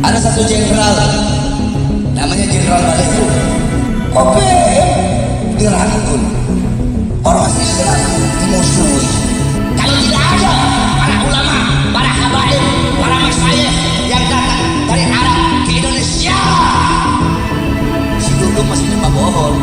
Ada satu jenderal namanya Jenderal Balihu. OPM dirangkul, ormas Islam dimusuhi. Kalau tidak ada para ulama, para habaib, para masyayikh yang datang dari Arab ke Indonesia, si Dudung masih nyembah pohon.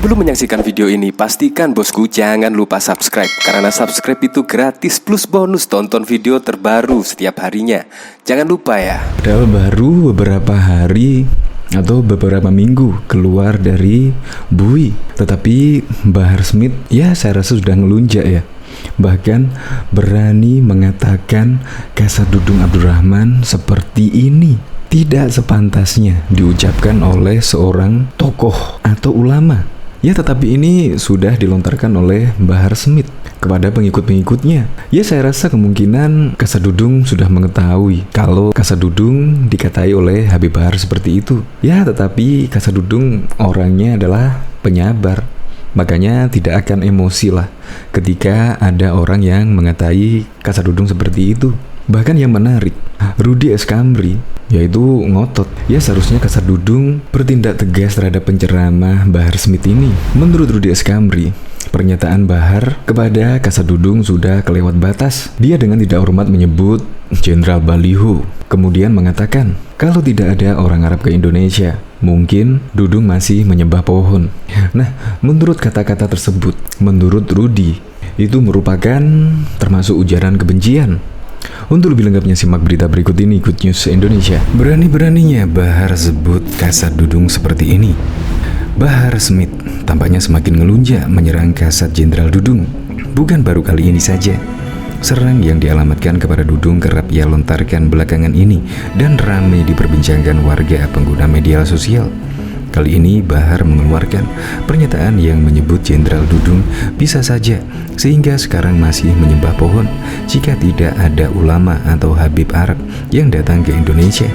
Sebelum menyaksikan video ini, pastikan bosku jangan lupa subscribe. Karena subscribe itu gratis plus bonus tonton video terbaru setiap harinya. Jangan lupa ya. Padahal baru beberapa hari atau beberapa minggu keluar dari Bui, tetapi Bahar Smith ya saya rasa sudah ngelunjak ya. Bahkan berani mengatakan Kasat Dudung Abdurrahman seperti ini tidak sepantasnya diucapkan oleh seorang tokoh atau ulama. Ya, tetapi ini sudah dilontarkan oleh Bahar Smith kepada pengikut-pengikutnya. Ya, saya rasa kemungkinan Kasat Dudung sudah mengetahui kalau Kasat Dudung dikatai oleh Habib Bahar seperti itu. Ya, tetapi Kasat Dudung orangnya adalah penyabar. Makanya tidak akan emosi lah ketika ada orang yang mengatai Kasat Dudung seperti itu. Bahkan yang menarik, Rudy Eskamri yaitu ngotot. Ya, seharusnya Kasat Dudung bertindak tegas terhadap penceramah Bahar Smith ini. Menurut Rudy Eskamri, pernyataan Bahar kepada Kasat Dudung sudah kelewat batas. Dia dengan tidak hormat menyebut Jenderal Baliho, kemudian mengatakan kalau tidak ada orang Arab ke Indonesia, mungkin Dudung masih menyembah pohon. Nah, menurut kata-kata tersebut, menurut Rudy, itu merupakan termasuk ujaran kebencian. Untuk lebih lengkapnya simak berita berikut ini, Good News Indonesia. Berani-beraninya Bahar sebut Kasat Dudung seperti ini. Bahar Smith tampaknya semakin ngelunjak menyerang Kasat Jenderal Dudung. Bukan baru kali ini saja. Serang yang dialamatkan kepada Dudung kerap ia lontarkan belakangan ini dan ramai diperbincangkan warga pengguna media sosial. Kali ini Bahar mengeluarkan pernyataan yang menyebut Jenderal Dudung bisa saja sehingga sekarang masih menyembah pohon jika tidak ada ulama atau Habib Arab yang datang ke Indonesia.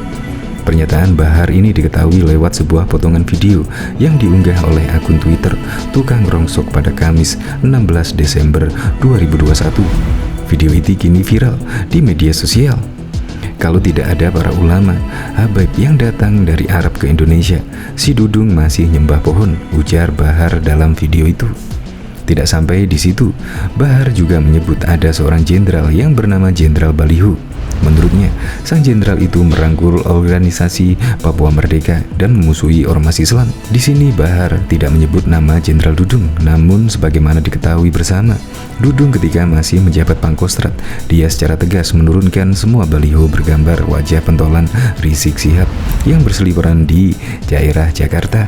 Pernyataan Bahar ini diketahui lewat sebuah potongan video yang diunggah oleh akun Twitter Tukang Rongsok pada Kamis 16 Desember 2021. Video itu kini viral di media sosial. Kalau tidak ada para ulama, habaib yang datang dari Arab ke Indonesia, si Dudung masih nyembah pohon, ujar Bahar dalam video itu. Tidak sampai di situ, Bahar juga menyebut ada seorang jenderal yang bernama Jenderal Baliho. Menurutnya, sang jenderal itu merangkul organisasi Papua Merdeka dan memusuhi ormas Islam. Di sini Bahar tidak menyebut nama Jenderal Dudung, namun sebagaimana diketahui bersama, Dudung ketika masih menjabat Pangkostrat, dia secara tegas menurunkan semua baliho bergambar wajah pentolan Rizik Syihab yang berseliweran di daerah Jakarta.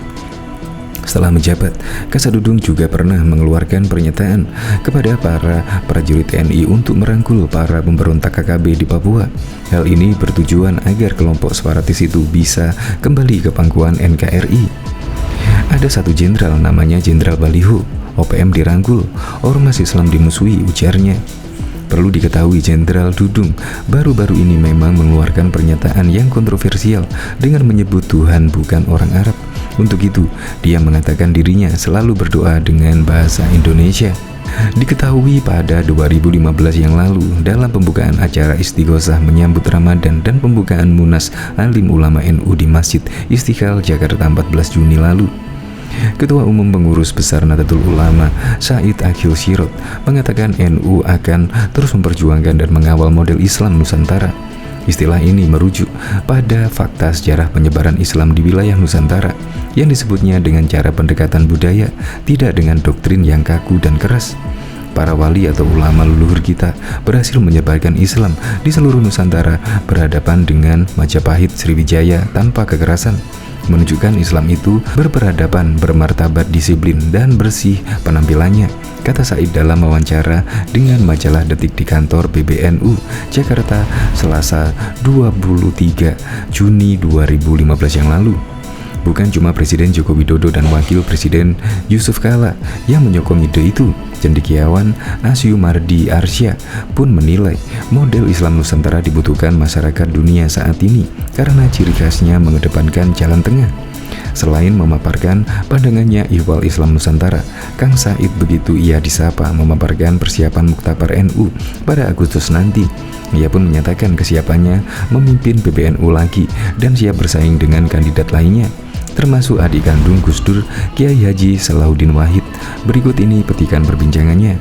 Setelah menjabat, Kasat Dudung juga pernah mengeluarkan pernyataan kepada para prajurit TNI untuk merangkul para pemberontak KKB di Papua. Hal ini bertujuan agar kelompok separatis itu bisa kembali ke pangkuan NKRI. Ada satu jenderal namanya Jenderal Baliho, OPM dirangkul, ormas Islam dimusuhi, ujarnya. Perlu diketahui Jenderal Dudung baru-baru ini memang mengeluarkan pernyataan yang kontroversial dengan menyebut Tuhan bukan orang Arab. Untuk itu, dia mengatakan dirinya selalu berdoa dengan bahasa Indonesia. Diketahui pada 2015 yang lalu dalam pembukaan acara Istighosah menyambut Ramadan dan pembukaan Munas Alim Ulama NU di Masjid Istiqlal Jakarta 14 Juni lalu, Ketua Umum Pengurus Besar Nahdlatul Ulama Said Akhil Sirot mengatakan NU akan terus memperjuangkan dan mengawal model Islam Nusantara. Istilah ini merujuk pada fakta sejarah penyebaran Islam di wilayah Nusantara yang disebutnya dengan cara pendekatan budaya, tidak dengan doktrin yang kaku dan keras. Para wali atau ulama leluhur kita berhasil menyebarkan Islam di seluruh Nusantara berhadapan dengan Majapahit Sriwijaya tanpa kekerasan, menunjukkan Islam itu berperadaban, bermartabat, disiplin, dan bersih penampilannya, kata Said dalam wawancara dengan majalah Detik di kantor PBNU Jakarta Selasa 23 Juni 2015 yang lalu. Bukan cuma Presiden Joko Widodo dan Wakil Presiden Yusuf Kala yang menyokong ide itu. Cendekiawan Asyumardi Arsya pun menilai model Islam Nusantara dibutuhkan masyarakat dunia saat ini karena ciri khasnya mengedepankan jalan tengah. Selain memaparkan pandangannya ihwal Islam Nusantara, Kang Said begitu ia disapa memaparkan persiapan Muktabar NU pada Agustus nanti. Ia pun menyatakan kesiapannya memimpin PBNU lagi dan siap bersaing dengan kandidat lainnya, termasuk adik kandung Gus Dur, Kiai Haji Salahuddin Wahid. Berikut ini petikan perbincangannya.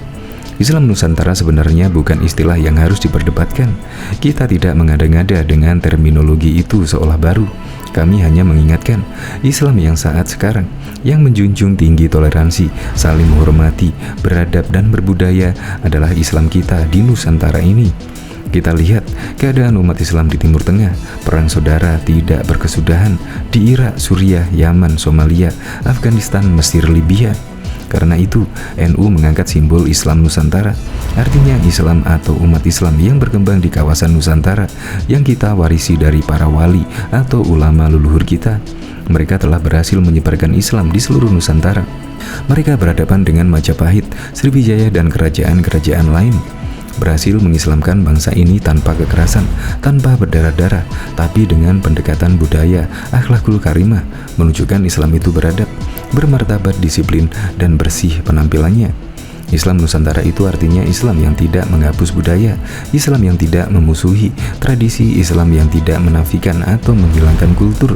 Islam Nusantara sebenarnya bukan istilah yang harus diperdebatkan. Kita tidak mengada-ngada dengan terminologi itu seolah baru. Kami hanya mengingatkan Islam yang saat sekarang, yang menjunjung tinggi toleransi, saling menghormati, beradab dan berbudaya adalah Islam kita di Nusantara ini. Kita lihat keadaan umat Islam di Timur Tengah, perang saudara tidak berkesudahan di Irak, Suriah, Yaman, Somalia, Afghanistan, Mesir, Libya. Karena itu, NU mengangkat simbol Islam Nusantara, artinya Islam atau umat Islam yang berkembang di kawasan Nusantara yang kita warisi dari para wali atau ulama leluhur kita. Mereka telah berhasil menyebarkan Islam di seluruh Nusantara. Mereka berhadapan dengan Majapahit, Sriwijaya, dan kerajaan-kerajaan lain. Berhasil mengislamkan bangsa ini tanpa kekerasan, tanpa berdarah-darah, tapi dengan pendekatan budaya, akhlakul karimah, menunjukkan Islam itu beradab, bermartabat, disiplin, dan bersih penampilannya. Islam Nusantara itu artinya Islam yang tidak menghapus budaya, Islam yang tidak memusuhi, tradisi Islam yang tidak menafikan atau menghilangkan kultur.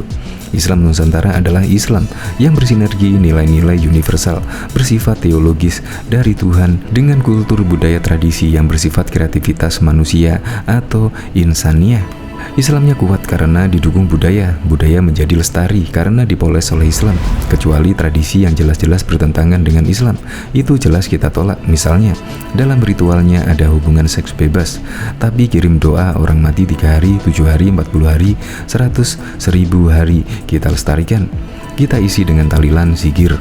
Islam Nusantara adalah Islam yang bersinergi nilai-nilai universal, bersifat teologis dari Tuhan dengan kultur budaya tradisi yang bersifat kreativitas manusia atau insaniyah. Islamnya kuat karena didukung budaya menjadi lestari karena dipoles oleh Islam. Kecuali tradisi yang jelas-jelas bertentangan dengan Islam, itu jelas kita tolak. Misalnya, dalam ritualnya ada hubungan seks bebas, tapi kirim doa orang mati 3 hari, 7 hari, 40 hari, 100, 1000 hari kita lestarikan. Kita isi dengan tahlilan, zikir.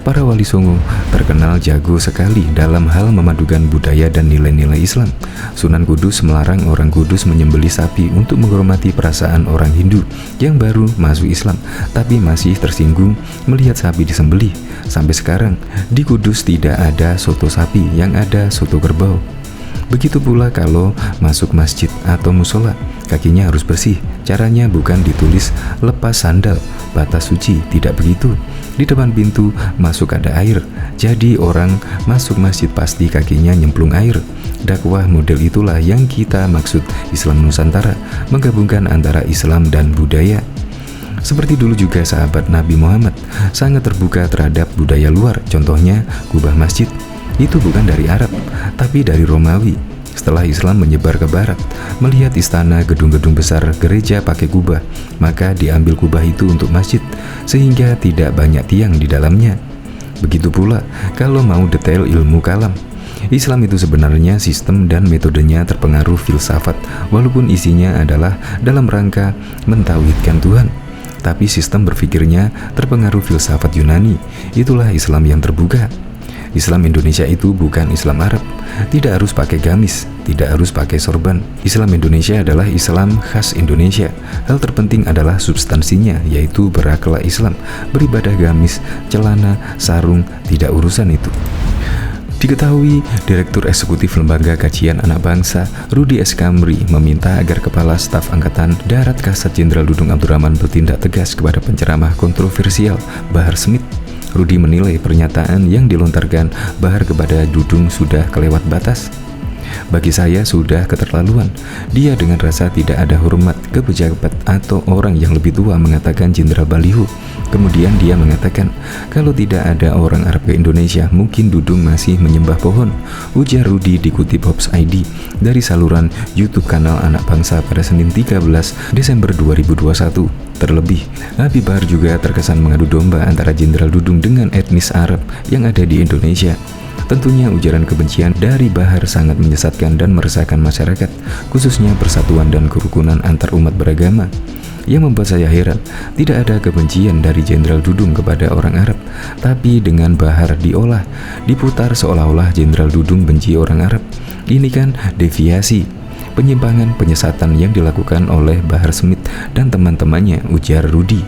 Para wali songo terkenal jago sekali dalam hal memadukan budaya dan nilai-nilai Islam. Sunan Kudus melarang orang Kudus menyembelih sapi untuk menghormati perasaan orang Hindu yang baru masuk Islam, tapi masih tersinggung melihat sapi disembelih. Sampai sekarang, di Kudus tidak ada soto sapi, yang ada soto kerbau. Begitu pula kalau masuk masjid atau musola, kakinya harus bersih. Caranya bukan ditulis lepas sandal, batas suci, tidak begitu. Di depan pintu masuk ada air, jadi orang masuk masjid pasti kakinya nyemplung air. Dakwah model itulah yang kita maksud Islam Nusantara, menggabungkan antara Islam dan budaya. Seperti dulu juga sahabat Nabi Muhammad sangat terbuka terhadap budaya luar. Contohnya kubah masjid itu bukan dari Arab, tapi dari Romawi. Setelah Islam menyebar ke barat, melihat istana, gedung-gedung besar, gereja pakai kubah, maka diambil kubah itu untuk masjid, sehingga tidak banyak tiang di dalamnya. Begitu pula kalau mau detail ilmu kalam. Islam itu sebenarnya sistem dan metodenya terpengaruh filsafat, walaupun isinya adalah dalam rangka mentauhidkan Tuhan. Tapi sistem berpikirnya terpengaruh filsafat Yunani. Itulah Islam yang terbuka. Islam Indonesia itu bukan Islam Arab, tidak harus pakai gamis, tidak harus pakai sorban. Islam Indonesia adalah Islam khas Indonesia. Hal terpenting adalah substansinya, yaitu berakhlak Islam, beribadah gamis, celana, sarung, tidak urusan itu. Diketahui, Direktur Eksekutif Lembaga Kajian Anak Bangsa, Rudi S. Kamri, meminta agar Kepala Staf Angkatan Darat Kasat Jenderal Dudung Abdurrahman bertindak tegas kepada penceramah kontroversial Bahar Smith. Rudi menilai pernyataan yang dilontarkan Bahar kepada Dudung sudah kelewat batas. Bagi saya sudah keterlaluan. Dia dengan rasa tidak ada hormat ke pejabat atau orang yang lebih tua mengatakan Jenderal Baliho. Kemudian dia mengatakan kalau tidak ada orang Arab ke Indonesia, mungkin Dudung masih menyembah pohon. Ujar Rudi dikutip Hops ID dari saluran YouTube kanal Anak Bangsa pada Senin 13 Desember 2021. Terlebih, Habib Bahar juga terkesan mengadu domba antara Jenderal Dudung dengan etnis Arab yang ada di Indonesia. Tentunya ujaran kebencian dari Bahar sangat menyesatkan dan meresahkan masyarakat, khususnya persatuan dan kerukunan antar umat beragama. Yang membuat saya heran, tidak ada kebencian dari Jenderal Dudung kepada orang Arab, tapi dengan Bahar diolah, diputar seolah-olah Jenderal Dudung benci orang Arab. Ini kan deviasi, penyimpangan, penyesatan yang dilakukan oleh Bahar Smith dan teman-temannya, ujar Rudi.